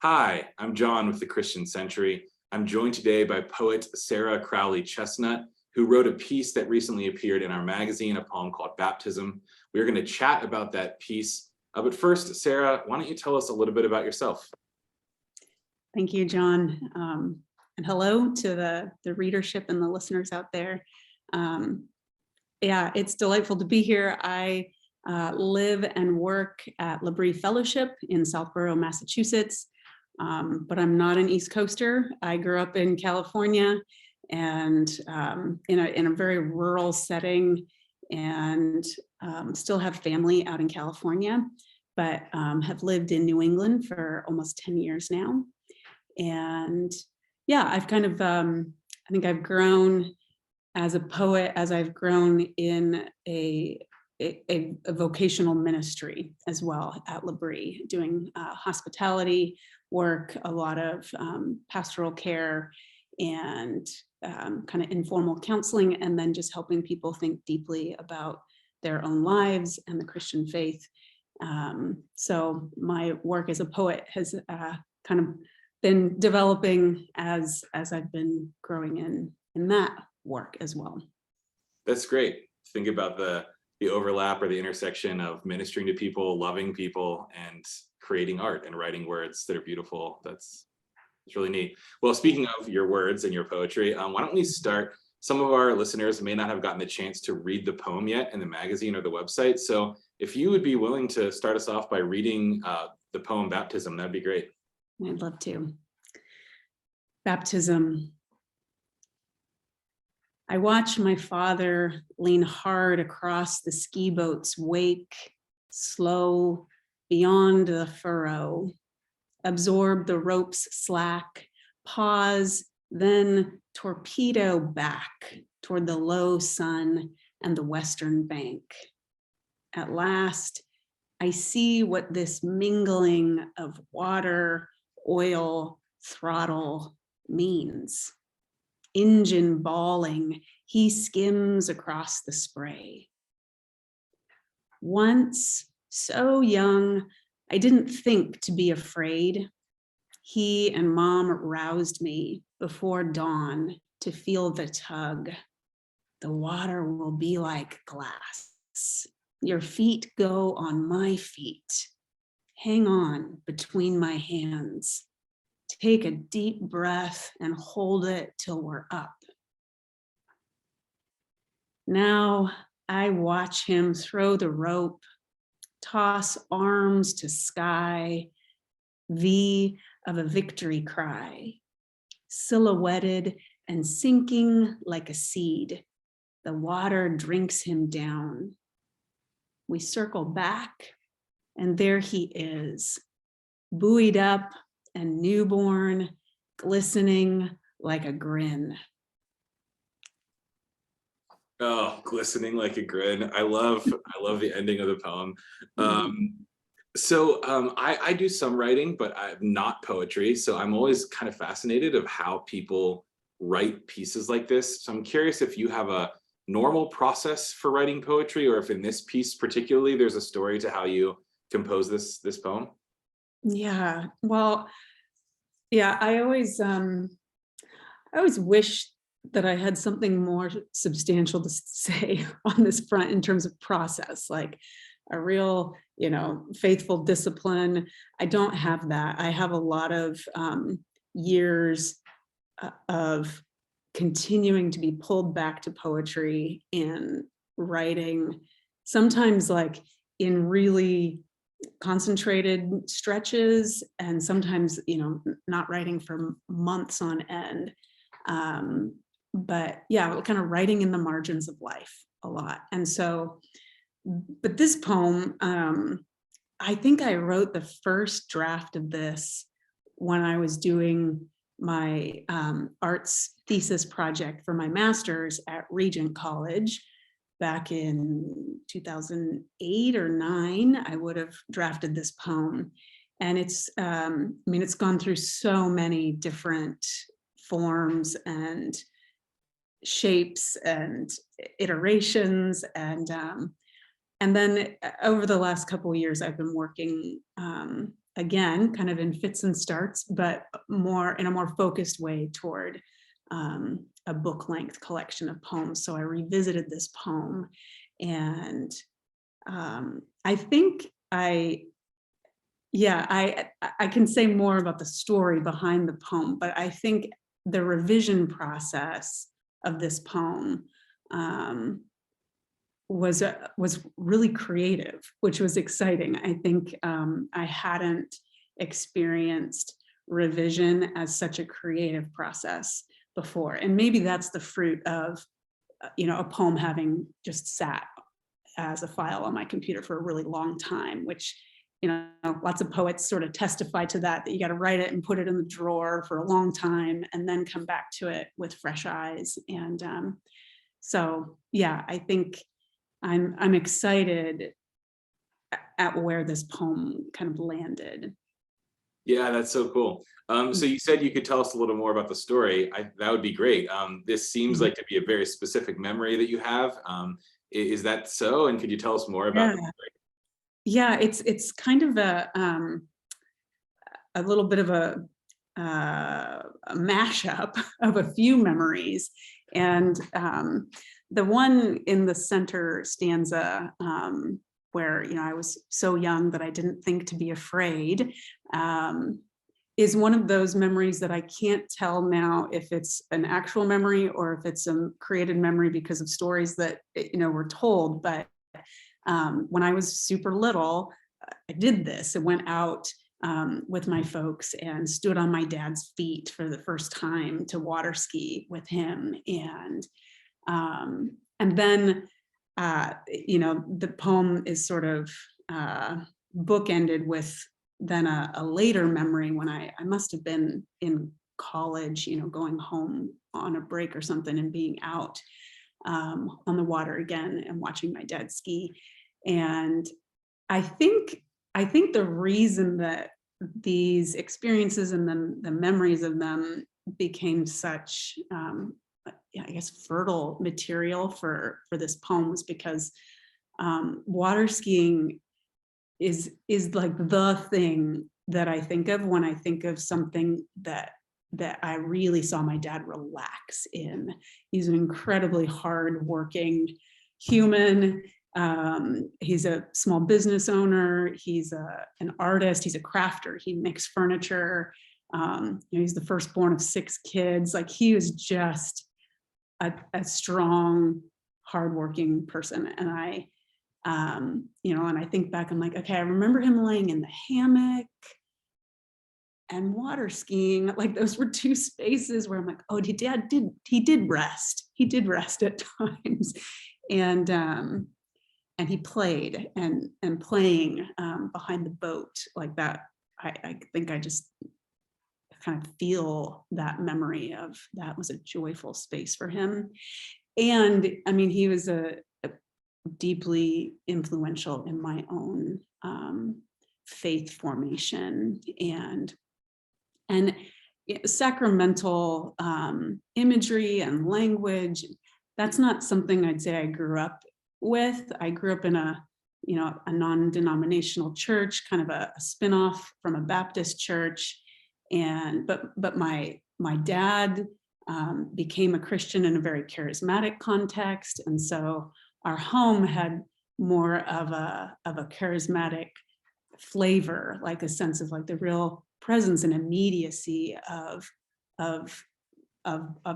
Hi, I'm John with the Christian Century. I'm joined today by poet Sarah Crowley Chestnut, who wrote a piece that recently appeared in our magazine, a poem called Baptism. We're going to chat about that piece. But first, Sarah, why don't you tell us a little bit about yourself? Thank you, John. And hello to the readership and the listeners out there. Yeah, it's delightful to be here. I live and work at L'Abri Fellowship in Southborough, Massachusetts, but I'm not an East Coaster. I grew up in California and in a very rural setting, and still have family out in California, but have lived in New England for almost 10 years now. And yeah, I've kind of, I think I've grown as a poet as I've grown in a vocational ministry as well at L'Abri, doing hospitality work, a lot of pastoral care and kind of informal counseling, and then just helping people think deeply about their own lives and the Christian faith. So my work as a poet has kind of been developing as I've been growing in that work as well. That's great. Think about the overlap or the intersection of ministering to people, loving people, and creating art and writing words that are beautiful. It's really neat. Well, speaking of your words and your poetry, why don't we start? Some of our listeners may not have gotten the chance to read the poem yet in the magazine or the website. So if you would be willing to start us off by reading the poem Baptism, that'd be great. I'd love to. Baptism. I watch my father lean hard across the ski boat's wake, slow beyond the furrow, absorb the rope's slack, pause, then torpedo back toward the low sun and the western bank. At last, I see what this mingling of water, oil, throttle means. Engine bawling, he skims across the spray. Once, so young, I didn't think to be afraid. He and Mom roused me before dawn to feel the tug. The water will be like glass. Your feet go on my feet. Hang on between my hands. Take a deep breath and hold it till we're up. Now I watch him throw the rope, toss arms to sky, V of a victory cry, silhouetted and sinking like a seed. The water drinks him down. We circle back, and there he is, buoyed up and newborn, glistening like a grin. Oh, glistening like a grin. I love the ending of the poem. I do some writing, but I'm not poetry. So I'm always kind of fascinated of how people write pieces like this. So I'm curious if you have a normal process for writing poetry, or if in this piece particularly, there's a story to how you compose this poem. Yeah, well, yeah, I always wish that I had something more substantial to say on this front in terms of process, like a real, faithful discipline. I don't have that. I have a lot of years of continuing to be pulled back to poetry and writing, sometimes like in really concentrated stretches, and sometimes, not writing for months on end. But yeah, kind of writing in the margins of life a lot. And so, but this poem, I think I wrote the first draft of this when I was doing my arts thesis project for my master's at Regent College back in 2008 or 9. I would have drafted this poem, and it's it's gone through so many different forms and shapes and iterations, and then over the last couple of years I've been working again, kind of in fits and starts, but more in a more focused way toward a book length collection of poems. So I revisited this poem, and I think I can say more about the story behind the poem, but I think the revision process of this poem was really creative, which was exciting. I think I hadn't experienced revision as such a creative process before, and maybe that's the fruit of a poem having just sat as a file on my computer for a really long time, which lots of poets sort of testify to that you got to write it and put it in the drawer for a long time and then come back to it with fresh eyes. And so yeah, I think I'm excited at where this poem kind of landed. Yeah, that's so cool. So you said you could tell us a little more about the story. That would be great. This seems like to be a very specific memory that you have. Is that so? And could you tell us more about the story? Yeah, it's kind of a little bit of a mashup of a few memories. And the one in the center stanza, where I was so young that I didn't think to be afraid, is one of those memories that I can't tell now if it's an actual memory or if it's a created memory because of stories that were told. But when I was super little, I did this. I went out with my folks and stood on my dad's feet for the first time to water ski with him. And then the poem is sort of bookended with then a later memory when I must have been in college, going home on a break or something and being out on the water again and watching my dad ski. And I think the reason that these experiences and then the memories of them became such I guess fertile material for this poem was because water skiing is like the thing that I think of when I think of something that I really saw my dad relax in. He's an incredibly hardworking human. He's a small business owner. He's an artist. He's a crafter. He makes furniture. He's the firstborn of 6 kids. Like, he was just a strong, hardworking person. And and I think back, I'm like, okay, I remember him laying in the hammock and water skiing. Like, those were 2 spaces where I'm like, oh, Dad did rest. He did rest at times. And he played and playing behind the boat like that. I think I just kind of feel that memory of that was a joyful space for him. And I mean, he was a deeply influential in my own faith formation and sacramental imagery and language. That's not something I'd say I grew up with. I grew up in a non-denominational church, kind of a spinoff from a Baptist church. But my dad became a Christian in a very charismatic context. And so our home had more of a charismatic flavor, like a sense of like the real presence and immediacy of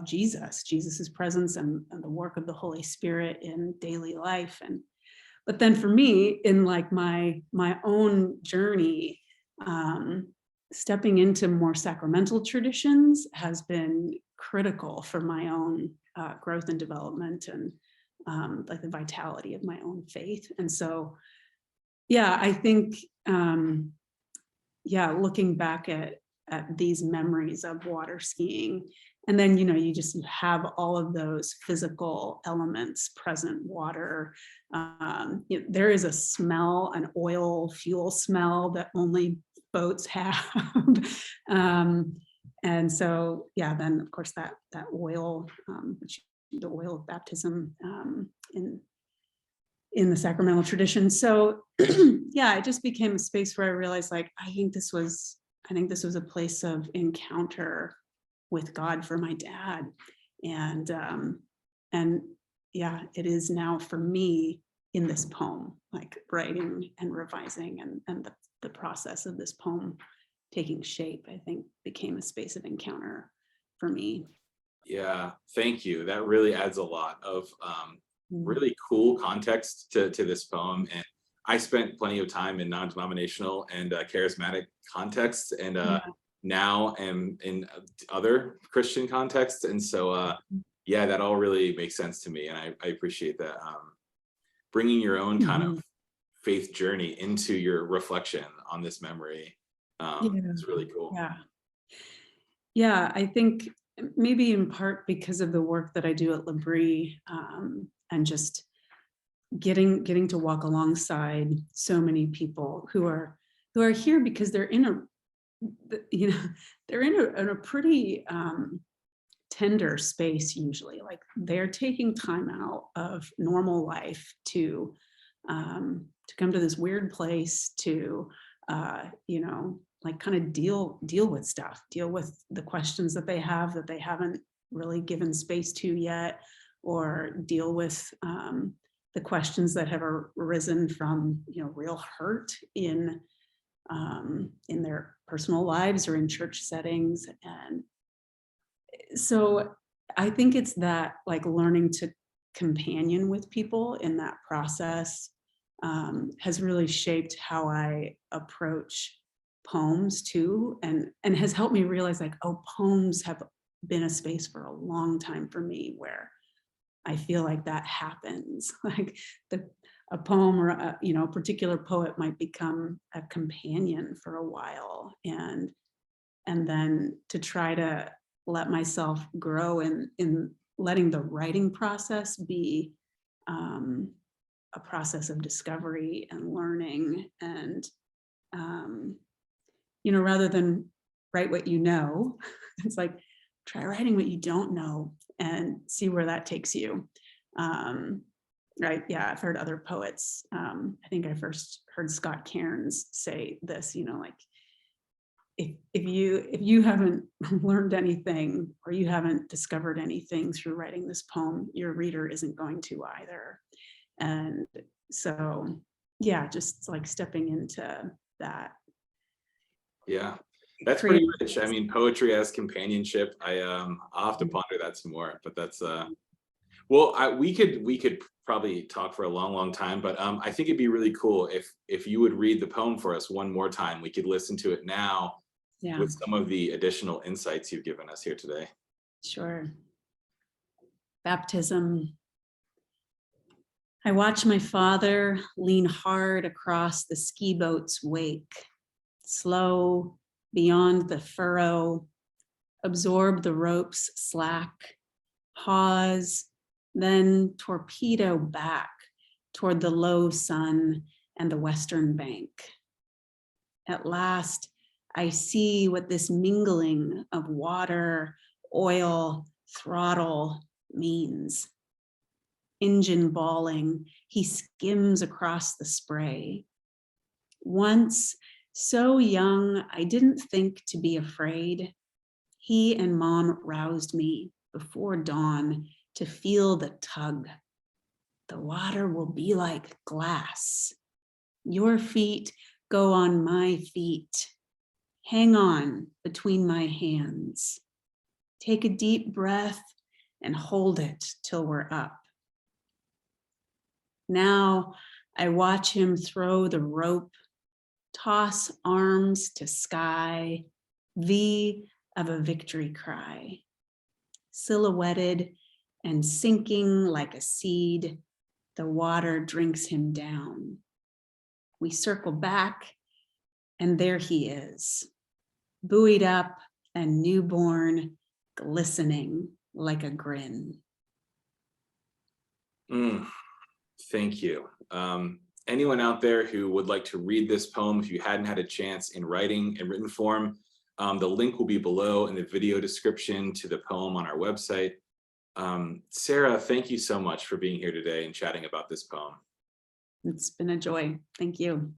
Jesus's presence and the work of the Holy Spirit in daily life. But then for me, in like my own journey, stepping into more sacramental traditions has been critical for my own growth and development and like the vitality of my own faith. And so, yeah, I think, looking back at these memories of water skiing, and then, you have all of those physical elements present, water. There is a smell, an oil fuel smell that only boats have. And so, yeah, then of course that oil, the oil of baptism in the sacramental tradition. So yeah, it just became a space where I realized, like, I think this was a place of encounter with God for my dad. And yeah, it is now for me in this poem, like writing and revising, and the process of this poem taking shape, I think became a space of encounter for me. Yeah, thank you. That really adds a lot of Mm. really cool context to this poem. And I spent plenty of time in non-denominational and charismatic contexts, and Yeah. now am in other Christian contexts. And so, yeah, that all really makes sense to me, and I appreciate that. Bringing your own kind of Mhm. faith journey into your reflection on this memory Yeah. is really cool. Yeah. Yeah, I think maybe in part because of the work that I do at Labrie, and just getting to walk alongside so many people who are here because they're in a, you know, they're in a pretty tender space usually. Like, they're taking time out of normal life to come to this weird place to like kind of deal with stuff, deal with the questions that they have that they haven't really given space to yet, or deal with the questions that have arisen from real hurt in their personal lives or in church settings. And so I think it's that, like, learning to companion with people in that process has really shaped how I approach poems too, and has helped me realize, like, oh, poems have been a space for a long time for me where I feel like that happens. Like, a poem or a particular poet might become a companion for a while, and then to try to let myself grow in letting the writing process be a process of discovery and learning, and rather than write what you know, it's like, try writing what you don't know and see where that takes you. Right, yeah, I've heard other poets, I think I first heard Scott Cairns say this, like, if you haven't learned anything, or you haven't discovered anything through writing this poem, your reader isn't going to either. And so, yeah, just like stepping into that. Yeah, that's pretty Creative. rich. I mean, poetry as companionship. I'll have to ponder that some more, but that's well, we could probably talk for a long time, but I think it'd be really cool if you would read the poem for us one more time. We could listen to it now Yeah, with some of the additional insights you've given us here today. sure. Baptism. I watch my father lean hard across the ski boat's wake, slow beyond the furrow, absorb the rope's slack, pause, then torpedo back toward the low sun and the western bank. At last, I see what this mingling of water, oil, throttle means. Engine bawling, he skims across the spray. Once, so young, I didn't think to be afraid. He and Mom roused me before dawn to feel the tug. The water will be like glass. Your feet go on my feet. Hang on between my hands. Take a deep breath and hold it till we're up. Now I watch him throw the rope, toss arms to sky, V of a victory cry. Silhouetted and sinking like a seed, the water drinks him down. We circle back, and there he is, buoyed up and newborn, glistening like a grin. Thank you. Anyone out there who would like to read this poem, if you hadn't had a chance in written form, the link will be below in the video description to the poem on our website. Sarah, thank you so much for being here today and chatting about this poem. It's been a joy. Thank you.